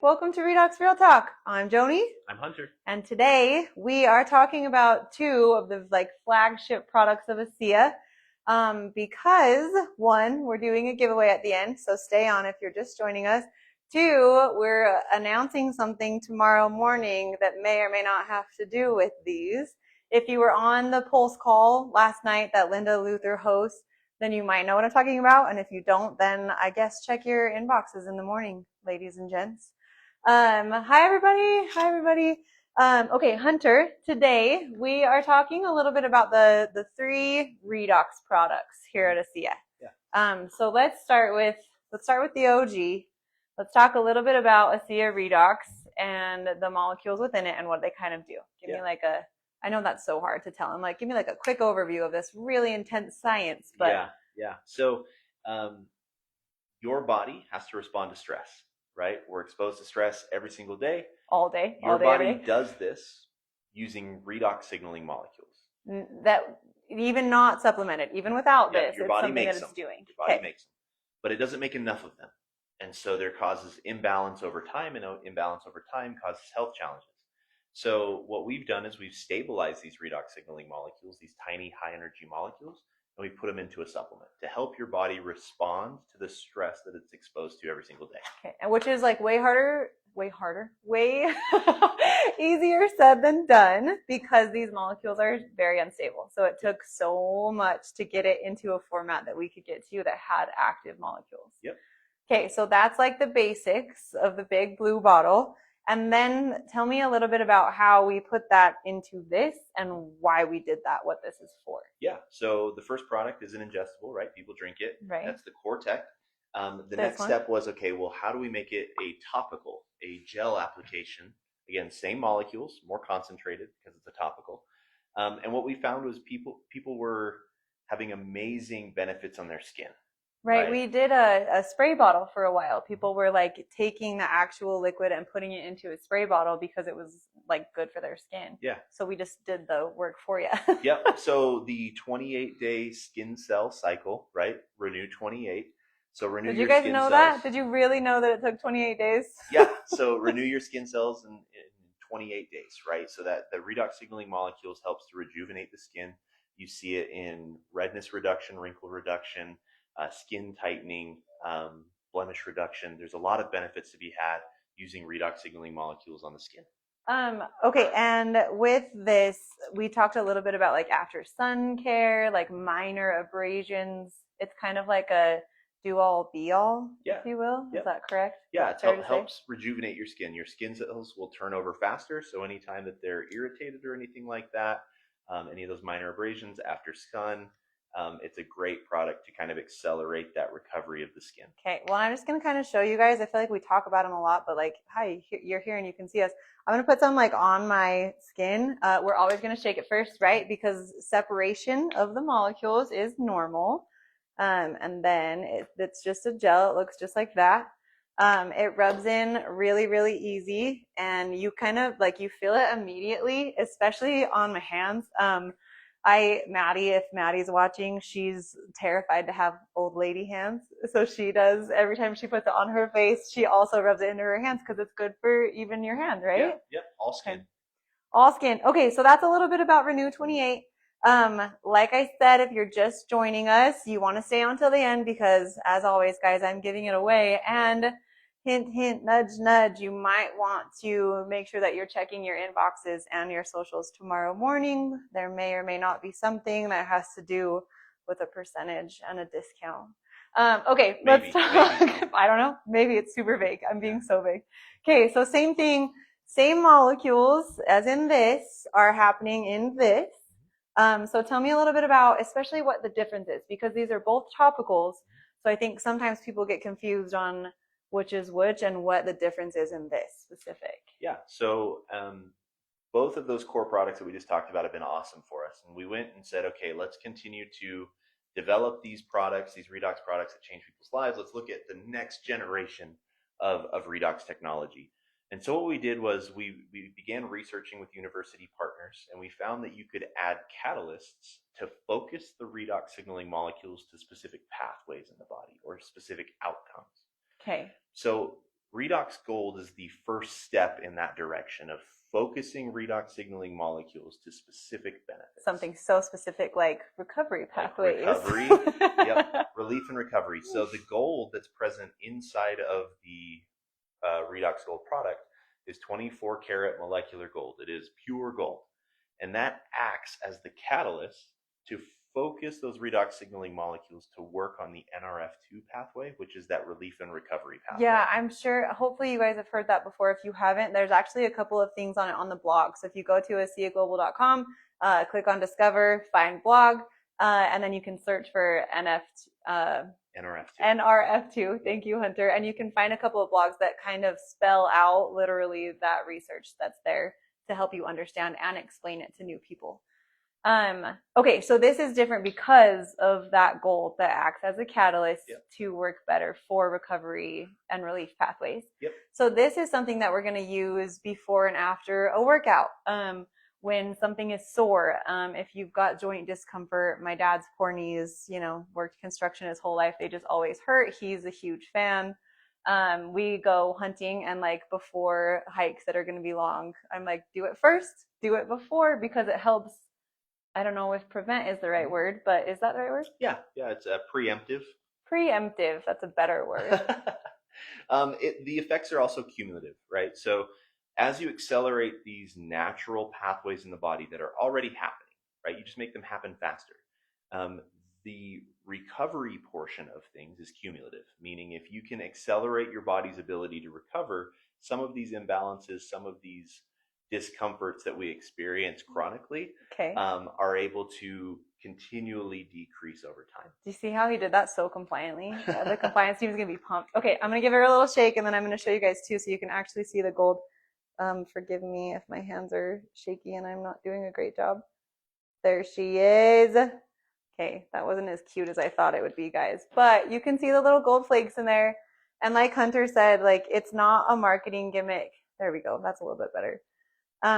Welcome to Redox Real Talk. I'm Joni. I'm Hunter. And today we are talking about two of the flagship products of ASEA. Because one, we're doing a giveaway at the end, so stay on if you're just joining us. Two, we're announcing something tomorrow morning that may or may not have to do with these. If you were on the Pulse call last night that Linda Luther hosts, then you might know what I'm talking about. And if you don't, then I guess check your inboxes in the morning, ladies and gents. Hi everybody. Okay, Hunter, today we are talking a little bit about the three Redox products here at ASEA. Yeah. So let's start with the OG. Let's talk a little bit about ASEA Redox and the molecules within it and what they kind of do. Give me I know that's so hard to tell. I'm like, give me like a quick overview of this really intense science. But yeah. So, your body has to respond to stress, right? We're exposed to stress every single day. All day. Your body every day. does this using redox signaling molecules. That even not supplemented, even without this, your it's body something makes that it's them. doing. Your body makes them, but it doesn't make enough of them, and so there causes imbalance over time, and imbalance over time causes health challenges. So what we've done is we've stabilized these redox signaling molecules, these tiny high energy molecules, and we put them into a supplement to help your body respond to the stress that it's exposed to every single day. Okay, and which is like way easier said than done because these molecules are very unstable. So it took so much to get it into a format that we could get to that had active molecules. Yep. Okay, so that's like the basics of the big blue bottle. And then tell me a little bit about how we put that into this and why we did that, what this is for. Yeah, so the first product is an ingestible, right? People drink it. Right. That's the core tech. The next step was, okay, well, how do we make it a topical, a gel application? Again, same molecules, more concentrated because it's a topical. And what we found was people were having amazing benefits on their skin. Right. We did a spray bottle for a while. People were like taking the actual liquid and putting it into a spray bottle because it was like good for their skin. Yeah. So we just did the work for you. Yep. So the 28-day skin cell cycle, right? RENU28. So renew Did your you guys skin know cells. That? Did you really know that it took 28 days? Yeah. So renew your skin cells in 28 days, right? So that the redox signaling molecules helps to rejuvenate the skin. You see it in redness reduction, wrinkle reduction, skin tightening, blemish reduction. There's a lot of benefits to be had using redox signaling molecules on the skin. Okay, and with this, we talked a little bit about like after sun care, like minor abrasions. It's kind of like a do-all, be-all, if you will. Is that correct? Yeah, it helps rejuvenate your skin. Your skin cells will turn over faster, so anytime that they're irritated or anything like that, any of those minor abrasions after sun, it's a great product to kind of accelerate that recovery of the skin. Okay, well, I'm just going to kind of show you guys. I feel like we talk about them a lot, but like, hi, you're here and you can see us. I'm going to put some like on my skin. We're always going to shake it first, right? Because separation of the molecules is normal. And then it's just a gel. It looks just like that. It rubs in really, really easy, and you kind of like, you feel it immediately, especially on my hands. Maddie, if Maddie's watching, she's terrified to have old lady hands. So she does, every time she puts it on her face, she also rubs it into her hands because it's good for even your hand, right? Yep, all skin. Okay. All skin. Okay, so that's a little bit about RENU28. Like I said, if you're just joining us, you want to stay on till the end because, as always, guys, I'm giving it away. And hint, hint, nudge, nudge, you might want to make sure that you're checking your inboxes and your socials tomorrow morning. There may or may not be something that has to do with a percentage and a discount. Okay, let's talk. Maybe. I don't know. Maybe it's super vague. I'm being so vague. Okay, so same thing. Same molecules as in this are happening in this. So tell me a little bit about especially what the difference is, because these are both topicals. So I think sometimes people get confused on which is which and what the difference is in this specific. Yeah, so both of those core products that we just talked about have been awesome for us. And we went and said, okay, let's continue to develop these products, these redox products that change people's lives. Let's look at the next generation of redox technology. And so what we did was we began researching with university partners, and we found that you could add catalysts to focus the redox signaling molecules to specific pathways in the body or specific outcomes. Okay. So Redox Gold is the first step in that direction of focusing redox signaling molecules to specific benefits. Something so specific like recovery pathways. Like recovery, yep, relief and recovery. So the gold that's present inside of the Redox Gold product is 24 karat molecular gold. It is pure gold. And that acts as the catalyst to focus those redox signaling molecules to work on the NRF2 pathway, which is that relief and recovery pathway. Yeah, I'm sure. Hopefully you guys have heard that before. If you haven't, there's actually a couple of things on it on the blog. So if you go to ASEAglobal.com, click on Discover, find blog, and then you can search for NRF2. NRF2. Thank you, Hunter. And you can find a couple of blogs that kind of spell out literally that research that's there to help you understand and explain it to new people. Okay, so this is different because of that gold that acts as a catalyst to work better for recovery and relief pathways. Yep. So this is something that we're going to use before and after a workout. When something is sore, if you've got joint discomfort, my dad's poor knees, worked construction his whole life. They just always hurt. He's a huge fan. We go hunting and before hikes that are going to be long, I'm like, do it first, do it before, because it helps. I don't know if prevent is the right word, but is that the right word? Yeah, it's preemptive. Preemptive, that's a better word. The effects are also cumulative, right? So as you accelerate these natural pathways in the body that are already happening, right? You just make them happen faster. The recovery portion of things is cumulative, meaning if you can accelerate your body's ability to recover, some of these imbalances, some of these discomforts that we experience chronically are able to continually decrease over time. Do you see how he did that so compliantly? The compliance team is going to be pumped. Okay, I'm going to give her a little shake, and then I'm going to show you guys too so you can actually see the gold. Forgive me if my hands are shaky and I'm not doing a great job. There she is. Okay, that wasn't as cute as I thought it would be, guys. But you can see the little gold flakes in there. And like Hunter said, it's not a marketing gimmick. There we go. That's a little bit better.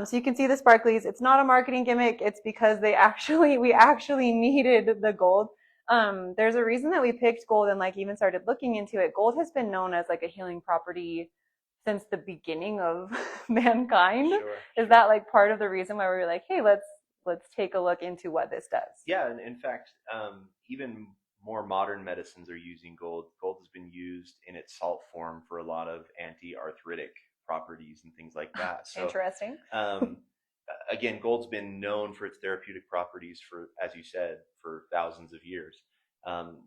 So you can see the sparklies. It's not a marketing gimmick. It's because we actually needed the gold. There's a reason that we picked gold and even started looking into it. Gold has been known as a healing property since the beginning of mankind. Is that part of the reason why we were like, hey, let's take a look into what this does? Yeah, and in fact, even more modern medicines are using gold. Gold has been used in its salt form for a lot of anti-arthritic properties and things like that. So, interesting. Again, gold's been known for its therapeutic properties for, as you said, for thousands of years.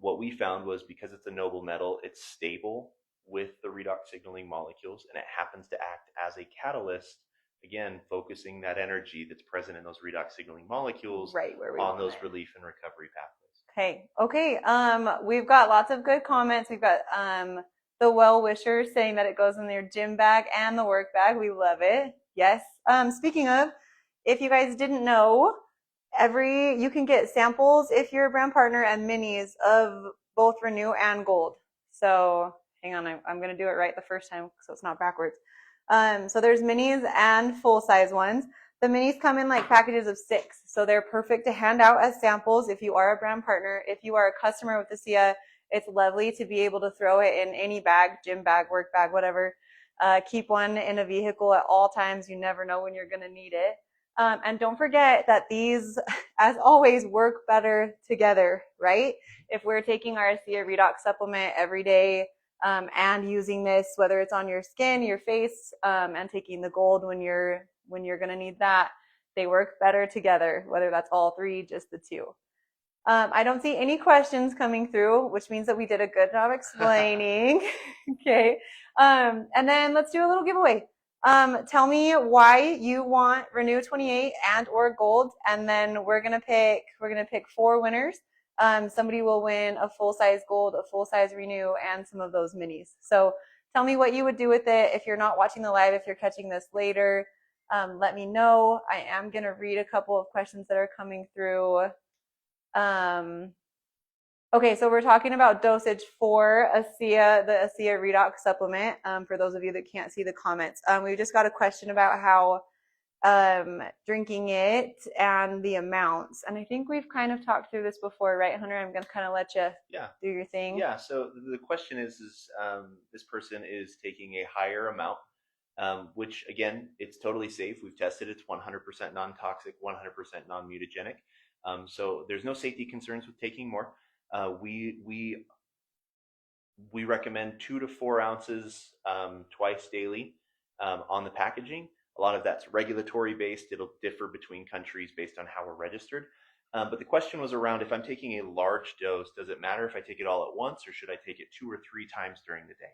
What we found was because it's a noble metal, it's stable with the redox signaling molecules, and it happens to act as a catalyst, again, focusing that energy that's present in those redox signaling molecules on those relief and recovery pathways. Okay. We've got lots of good comments. We've got the well-wishers saying that it goes in their gym bag and the work bag. We love it. Yes. Speaking of, if you guys didn't know, you can get samples if you're a brand partner and minis of both Renew and Gold. So hang on, I'm going to do it right the first time so it's not backwards. So there's minis and full-size ones. The minis come in packages of 6. So they're perfect to hand out as samples if you are a brand partner. If you are a customer with ASEA, it's lovely to be able to throw it in any bag, gym bag, work bag, whatever. Keep one in a vehicle at all times. You never know when you're going to need it. And don't forget that these, as always, work better together, right? If we're taking our ASEA Redox supplement every day and using this, whether it's on your skin, your face, and taking the gold when you're going to need that, they work better together, whether that's all 3, just the 2. I don't see any questions coming through, which means that we did a good job explaining. Okay. And then let's do a little giveaway. Tell me why you want RENU28 and or gold, and then we're gonna pick 4 winners. Somebody will win a full-size gold, a full-size Renew, and some of those minis. So tell me what you would do with it. If you're not watching the live, if you're catching this later, let me know. I am gonna read a couple of questions that are coming through. Okay, so we're talking about dosage for ASEA, the ASEA Redox supplement. For those of you that can't see the comments, we just got a question about how drinking it and the amounts. And I think we've kind of talked through this before, right, Hunter? I'm going to kind of let you Yeah. do your thing. Yeah. So the question is this person is taking a higher amount, which again, it's totally safe. We've tested it. It's 100% non-toxic, 100% non-mutagenic. So there's no safety concerns with taking more. We recommend 2 to 4 ounces twice daily on the packaging. A lot of that's regulatory based. It'll differ between countries based on how we're registered. But the question was around, if I'm taking a large dose, does it matter if I take it all at once, or should I take it 2 or 3 times during the day?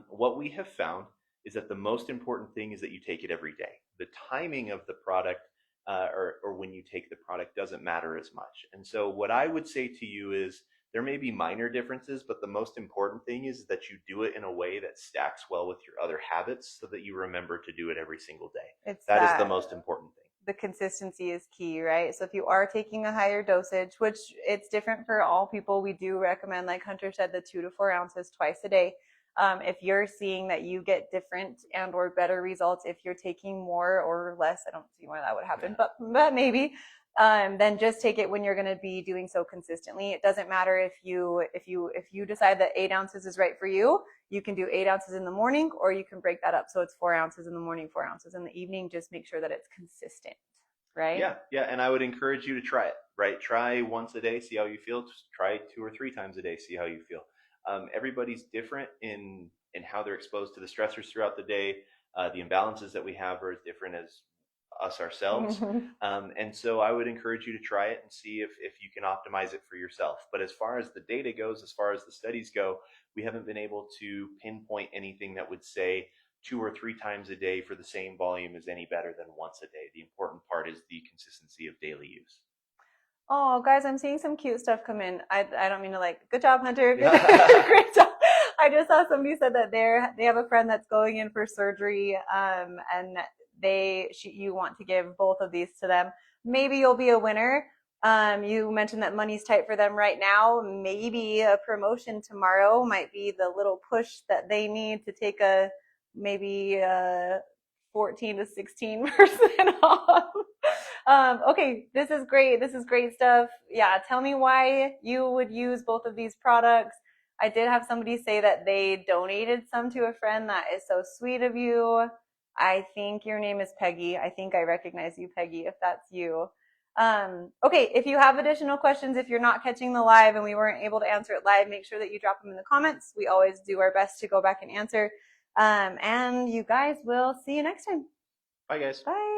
What we have found is that the most important thing is that you take it every day. The timing of the product or when you take the product doesn't matter as much. And so what I would say to you is, there may be minor differences, but the most important thing is that you do it in a way that stacks well with your other habits so that you remember to do it every single day. That is the most important thing. The consistency is key, right? So if you are taking a higher dosage, which it's different for all people, we do recommend, like Hunter said, the 2 to 4 ounces twice a day. If you're seeing that you get different and or better results if you're taking more or less, I don't see why that would happen, but maybe, then just take it when you're going to be doing so consistently. It doesn't matter if you decide that 8 ounces is right for you. You can do 8 ounces in the morning, or you can break that up so it's 4 ounces in the morning, 4 ounces in the evening. Just make sure that it's consistent, right? Yeah, and I would encourage you to try it. Right, try once a day, see how you feel. Just try 2 or 3 times a day, see how you feel. Everybody's different in how they're exposed to the stressors throughout the day. The imbalances that we have are as different as us ourselves. And so I would encourage you to try it and see if you can optimize it for yourself. But as far as the data goes, as far as the studies go, we haven't been able to pinpoint anything that would say 2 or 3 times a day for the same volume is any better than once a day. The important part is the consistency of daily use. Oh, guys, I'm seeing some cute stuff come in. I don't mean to good job, Hunter. Great job. I just saw somebody said that they have a friend that's going in for surgery, and you want to give both of these to them. Maybe you'll be a winner. You mentioned that money's tight for them right now. Maybe a promotion tomorrow might be the little push that they need to take maybe 14 to 16% off. Okay, this is great. This is great stuff. Yeah, tell me why you would use both of these products. I did have somebody say that they donated some to a friend. That is so sweet of you. I think your name is Peggy. I think I recognize you, Peggy, if that's you. Okay, if you have additional questions, if you're not catching the live and we weren't able to answer it live, make sure that you drop them in the comments. We always do our best to go back and answer. And you guys will see you next time. Bye, guys. Bye.